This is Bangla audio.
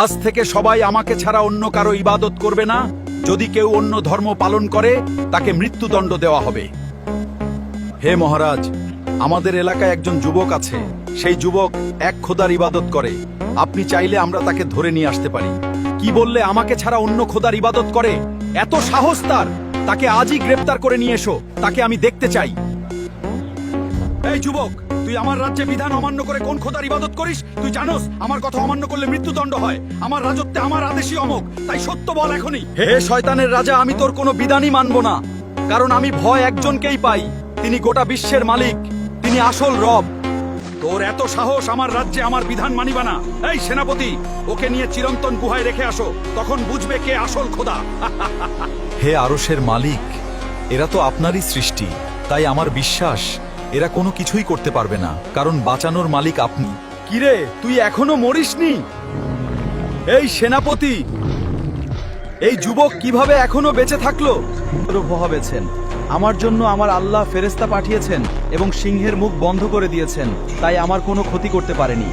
আজ থেকে সবাই আমাকে ছাড়া অন্য কারো ইবাদত করবে না। যদি কেউ অন্য ধর্ম পালন করে তাকে মৃত্যুদণ্ড দেওয়া হবে। হে মহারাজ, আমাদের এলাকায় একজন যুবক আছে। সেই যুবক এক খোদার ইবাদত করে। আপনি চাইলে আমরা তাকে ধরে নিয়ে আসতে পারি। কি বললে? আমাকে ছাড়া অন্য খোদার ইবাদত করে? এত সাহস তার! তাকে আজই গ্রেফতার করে নিয়ে এসো, তাকে আমি দেখতে চাই। এই যুবক, তুই আমার রাজ্যে বিধান অমান্য করে কোন খোদার ইবাদত করিস? তুই জানোস আমার কথা অমান্য করলে মৃত্যুদণ্ড হয়। আমার রাজত্বে আমার আদেশই অমোঘ। তাই সত্য বল এখনই। হে শয়তানের রাজা, আমি তোর কোনো বিধানই মানব না, কারণ আমি ভয় একজনকেই পাই। তিনি গোটা বিশ্বের মালিক, তিনি আসল রব। তোর এত সাহস আমার রাজ্যে আমার বিধান মানিবা না? এই সেনাপতি, ওকে নিয়ে চিরন্তন গুহায় রেখে আসো, তখন বুঝবে কে আসল খোদা। হে আরশের মালিক, এরা তো আপনারই সৃষ্টি, তাই আমার বিশ্বাস এরা কোনো কিছুই করতে পারবে না, কারণ বাঁচানোর মালিক আপনি। কিরে, তুই এখনো মরিসনি? এই সেনাপতি, এই যুবক কিভাবে এখনো বেঁচে থাকলো? হবেছেন আমার জন্য আমার আল্লাহ ফেরেশতা পাঠিয়েছেন এবং সিংহের মুখ বন্ধ করে দিয়েছেন, তাই আমার কোনো ক্ষতি করতে পারেনি।